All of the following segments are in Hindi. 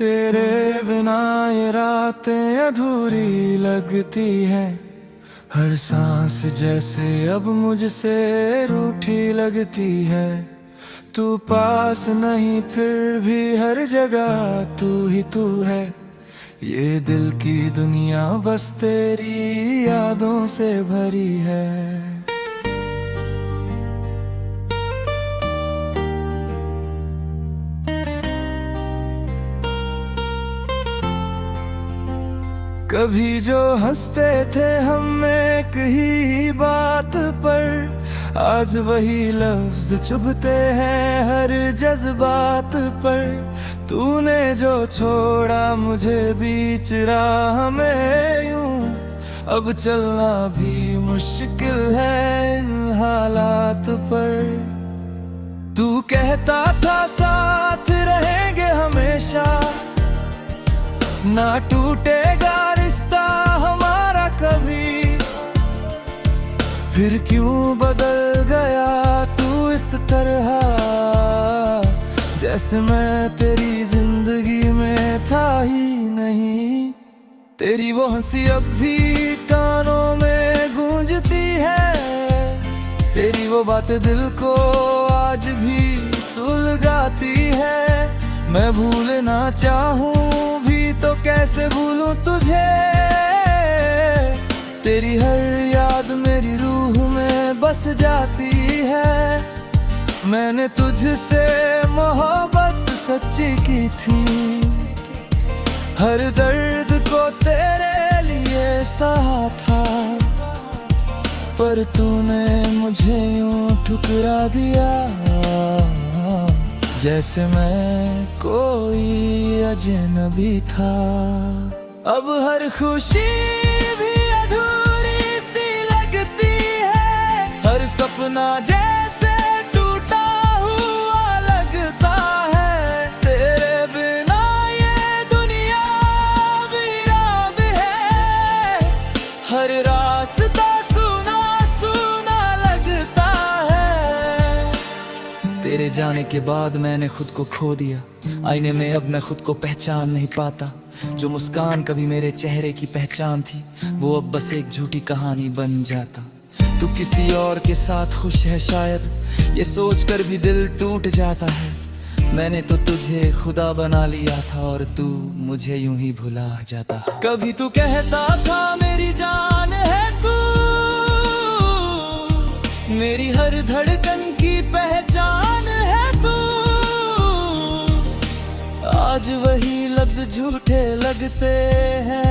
तेरे बिना ये रातें अधूरी लगती है। हर सांस जैसे अब मुझसे रूठी लगती है। तू पास नहीं फिर भी हर जगह तू ही तू है। ये दिल की दुनिया बस तेरी यादों से भरी है। कभी जो हंसते थे हम एक ही बात पर, आज वही लफ्ज चुभते हैं हर जज्बात पर। तूने जो छोड़ा मुझे बीच राह में यूं, अब चलना भी मुश्किल है इन हालात पर। तू कहता था साथ रहेंगे हमेशा, ना टूटेगा रिश्ता हमारा कभी। फिर क्यों बदल गया तू इस तरह, जैसे मैं तेरी जिंदगी में था ही नहीं। तेरी वो हंसी अब भी कानों में गूंजती है, तेरी वो बातें दिल को आज भी सुलगाती है। मैं भूलना चाहूं भी तो कैसे भूलूं तुझे, तेरी हर याद मेरी रूह में बस जाती है। मैंने तुझसे मोहब्बत सच्ची की थी, हर दर्द को तेरे लिए सहा था। पर तूने मुझे यूं ठुकरा दिया, जैसे मैं कोई अजनबी था। अब हर खुशी भी अधूरी सी लगती है, हर सपना जैसे टूटा हुआ लगता है। तेरे बिना ये दुनिया वीरान है, हर रास्ता सुना सुना लगता है। तेरे जाने के बाद मैंने खुद को खो दिया, आईने में अब मैं खुद को पहचान नहीं पाता। जो मुस्कान कभी मेरे चेहरे की पहचान थी, वो अब बस एक झूठी कहानी बन जाता। तू किसी और के साथ खुश है शायद, ये सोचकर भी दिल टूट जाता है। मैंने तो तुझे खुदा बना लिया था और तू मुझे यूं ही भुला जाता। कभी तू कहता था मेरी जान है तू, मेरी हर धड़कन की पहचान है तू। आज वही लफ्ज झूठे लगते हैं,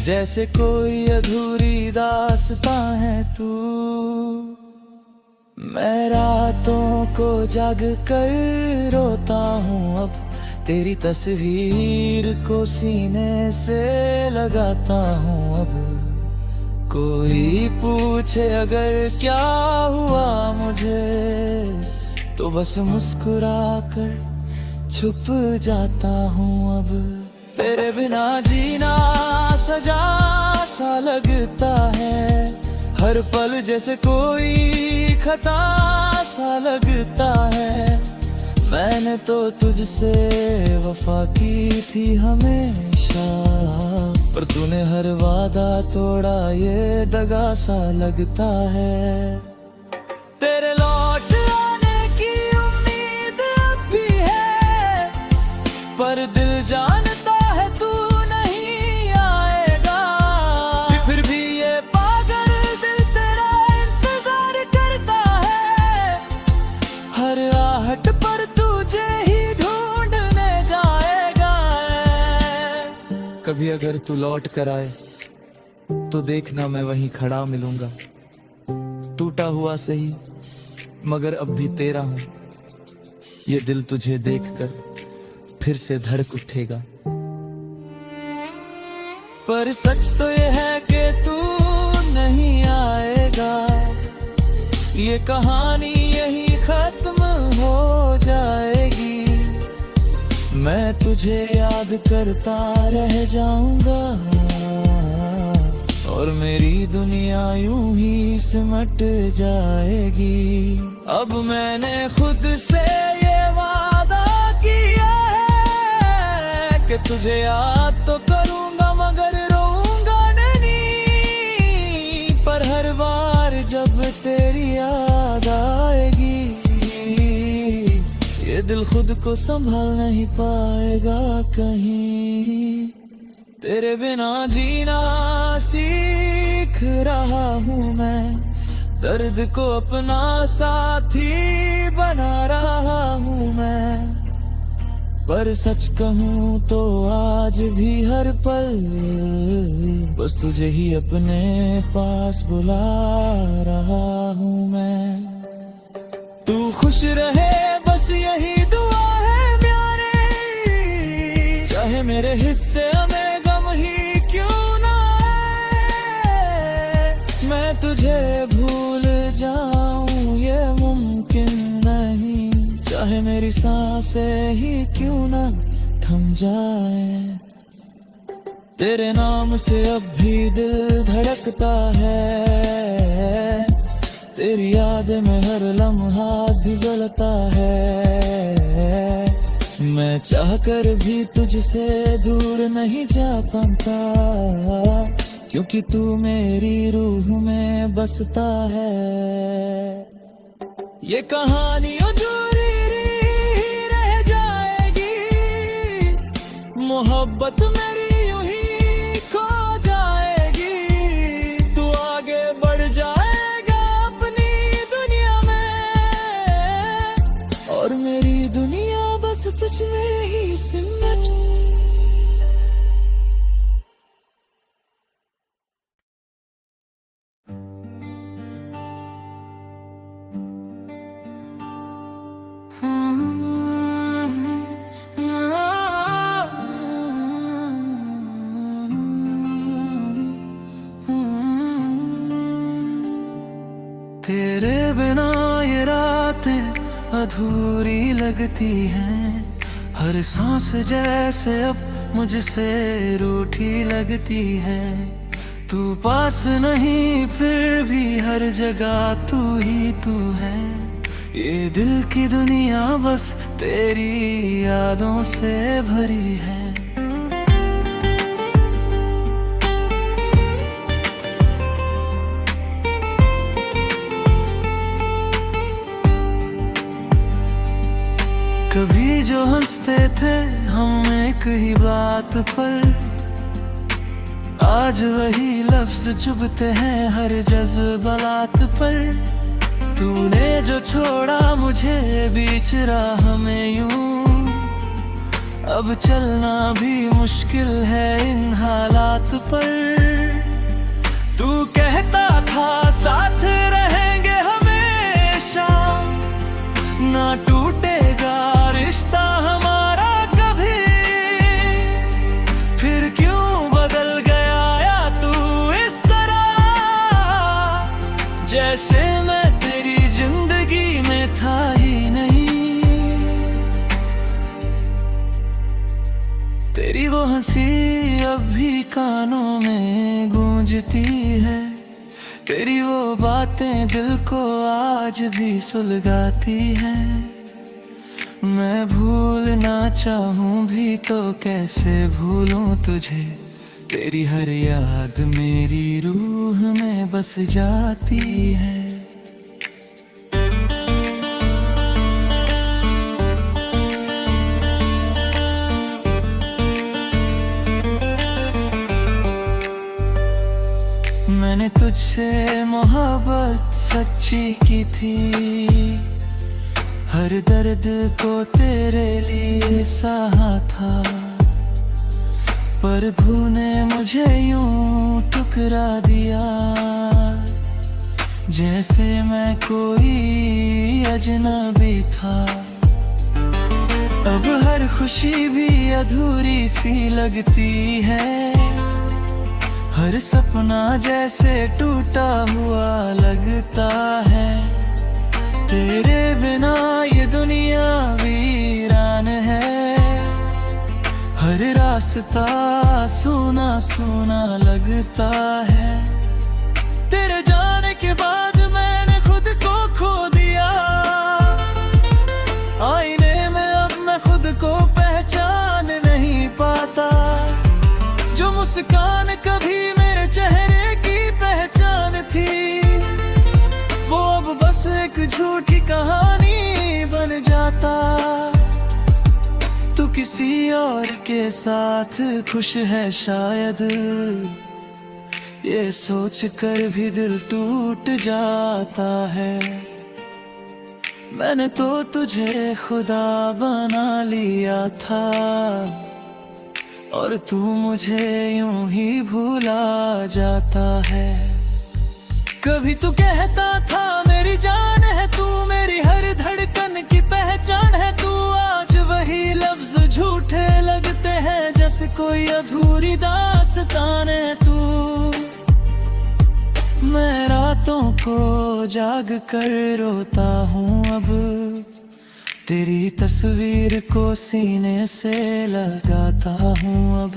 जैसे कोई अधूरी दास्तां है तू। मैं रातों को जाग कर रोता हूँ अब, तेरी तस्वीर को सीने से लगाता हूँ अब। कोई पूछे अगर क्या हुआ मुझे, तो बस मुस्कुरा कर छुप जाता हूँ अब। तेरे बिना जीना सजा सा लगता है, हर पल जैसे कोई खता सा लगता है। मैंने तो तुझसे वफा की थी हमेशा, पर तूने हर वादा तोड़ा ये दगा सा लगता है। तेरे लौट आने की उम्मीद अब भी है, पर दिल जानता है तू नहीं आएगा। फिर भी ये पागल दिल तेरा इंतजार करता है, हर आहट पर तुझे ही ढूंढने जाएगा। कभी अगर तू लौट कर आए तो देखना मैं वहीं खड़ा मिलूंगा, टूटा हुआ सही मगर अब भी तेरा हूं। ये दिल तुझे देखकर फिर से धड़क उठेगा। पर सच तो ये है कि तू नहीं आएगा, ये कहानी यही खत्म हो जाएगी। मैं तुझे याद करता रह जाऊंगा, और मेरी दुनिया यूं ही सिमट जाएगी। अब मैंने खुद से ये वादा किया है, के तुझे याद तो करूंगा मगर रोऊंगा नहीं। पर हर बार जब तेरी याद आएगी ये दिल खुद को संभाल नहीं पाएगा कहीं। तेरे बिना जीना सीख रहा हूँ मैं, दर्द को अपना साथी बना रहा हूँ मैं। पर सच कहूँ तो आज भी हर पल बस तुझे ही अपने पास बुला रहा हूँ मैं। तू खुश रहे बस यही दुआ है प्यारे, चाहे मेरे हिस्से में गम ही क्यों ना आए। मैं तुझे भूल जाऊं ये मुमकिन नहीं, चाहे मेरी सांसें ही क्यों ना थम जाए। तेरे नाम से अब भी दिल धड़कता है, तेरी याद में हर लम्हा भी जलता है। मैं चाहकर भी तुझसे दूर नहीं जा पाता, क्योंकि तू मेरी रूह में बसता है। ये कहानी अधूरी रह जाएगी, मोहब्बत मेरी यूं ही खो जाएगी। तू आगे बढ़ जाएगा अपनी दुनिया में, और मेरी दुनिया बस तुझ में ही सिमट। तेरे बिना ये रातें अधूरी लगती हैं, हर सांस जैसे अब मुझसे रूठी लगती है। तू पास नहीं फिर भी हर जगह तू ही तू है। ये दिल की दुनिया बस तेरी यादों से भरी है। कभी जो हंसते थे हम एक ही बात पर, आज वही लफ्ज चुभते हैं हर जज्बात पर। तूने जो छोड़ा मुझे बीच राह में यूं, अब चलना भी मुश्किल है इन हालात पर। तू कहता था साथ रहेंगे हमेशा, ना टूटेगा रिश्ता हमारा कभी। फिर क्यों बदल गया या तू इस तरह, जैसे मैं तेरी जिंदगी में था ही नहीं। तेरी वो हंसी अब भी कानों में गूंजती है, तेरी वो बातें दिल को आज भी सुलगाती हैं। मैं भूलना चाहूं भी तो कैसे भूलूं तुझे, तेरी हर याद मेरी रूह में बस जाती है। मैंने तुझसे मोहब्बत सच्ची की थी, हर दर्द को तेरे लिए सहा था। पर तूने मुझे यूं ठुकरा दिया, जैसे मैं कोई अजनबी था। अब हर खुशी भी अधूरी सी लगती है, हर सपना जैसे टूटा हुआ लगता है। तेरे बिना ये दुनिया वीरान है, हर रास्ता सूना सूना लगता है। तेरे जाने के बाद मैंने खुद को खो दिया, आईने में अब मैं खुद को पहचान नहीं पाता। मुस्कान कभी मेरे चेहरे की पहचान थी, वो अब बस एक झूठी कहानी बन जाता। तू किसी और के साथ खुश है शायद, ये सोच कर भी दिल टूट जाता है। मैंने तो तुझे खुदा बना लिया था, और तू मुझे यूं ही भूला जाता है। कभी तू कहता था मेरी जान है तू, मेरी हर धड़कन की पहचान है तू। आज वही लफ्ज झूठे लगते हैं, जैसे कोई अधूरी दास्तान है तू। मैं रातों को जाग कर रोता हूँ अब, तेरी तस्वीर को सीने से लगाता हूँ अब।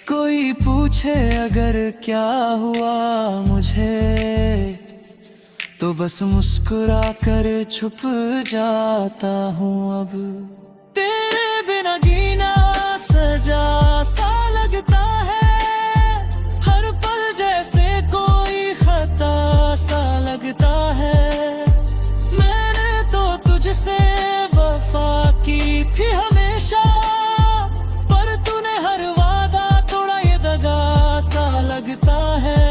कोई पूछे अगर क्या हुआ मुझे, तो बस मुस्कुरा कर छुप जाता हूँ अब। तेरे बिना जीना सजा सा लगता है, हर पल जैसे कोई खता सा लगता है। मैंने तो तुझसे वफा की थी हमेशा, पर तूने हर वादा तोड़ा, ये दगा सा लगता है।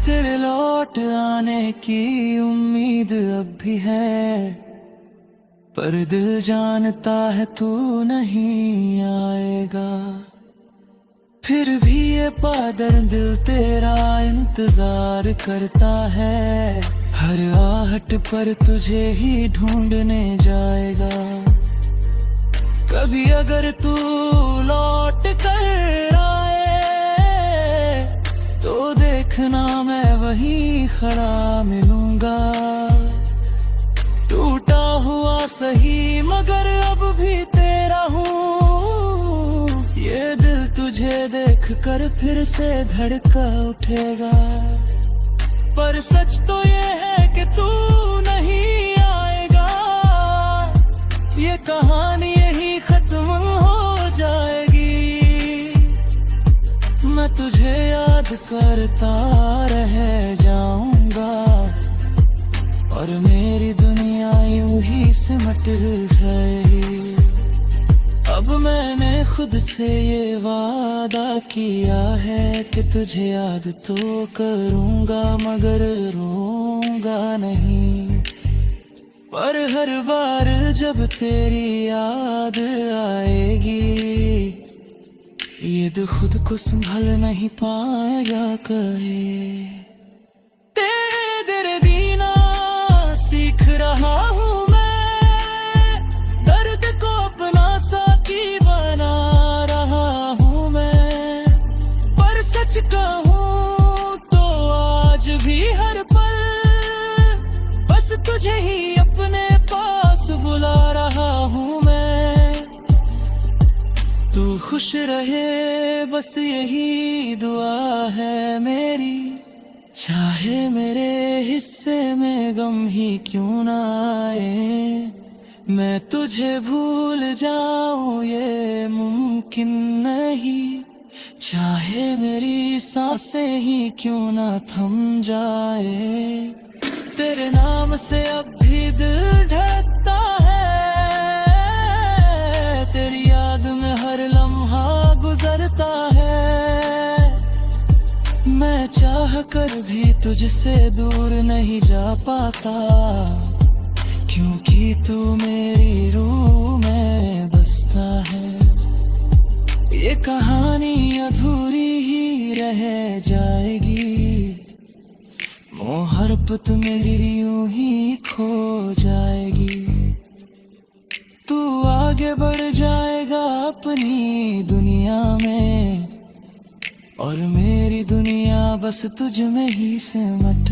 तेरे लौट आने की उम्मीद अब भी है, पर दिल जानता है तू नहीं आएगा। फिर भी ये पागल दिल तेरा इंतजार करता है, हर आहट पर तुझे ही ढूंढने जाएगा। कभी अगर तू लौट कर आए, तो देखना मैं वहीं खड़ा मिलूंगा। टूटा हुआ सही मगर अब भी तेरा हूँ, ये दिल तुझे देख कर फिर से धड़का उठेगा। पर सच तो ये है कि तू नहीं आएगा, ये कहानी यही खत्म हो जाएगी। मैं तुझे याद करता रह जाऊंगा, और मेरी दुनिया यूं ही सिमट जाएगी। अब मैंने खुद से ये वादा किया है कि तुझे याद तो करूंगा मगर रोऊंगा नहीं। पर हर बार जब तेरी याद आएगी, ये दिल खुद को संभाल नहीं पाएगा कहे। तेरे दीना सीख रहा हूँ मैं, दर्द को अपना साथी बना रहा हूँ मैं। पर सच कहूँ तो आज भी हर पल बस तुझे ही अपने पास बुला रहा हूँ मैं। तू खुश रहे बस यही दुआ है मेरी, चाहे मेरे हिस्से में गम ही क्यों ना आए। मैं तुझे भूल जाऊं ये मुमकिन नहीं, चाहे मेरी सांसें ही क्यों ना थम जाए। तेरे नाम से अब भी दिल धड़कता है, तेरी याद में हर लम्हा गुजरता है। मैं चाह कर भी तुझसे दूर नहीं जा पाता, क्योंकि तू मेरी रूह में बसता है। ये कहानी अधूरी ही रह जाएगी, मोहब्बत मेरी यूं ही खो जाएगी। तू आगे बढ़ जाएगा अपनी दुनिया में, और मेरी दुनिया बस तुझ में ही सिमट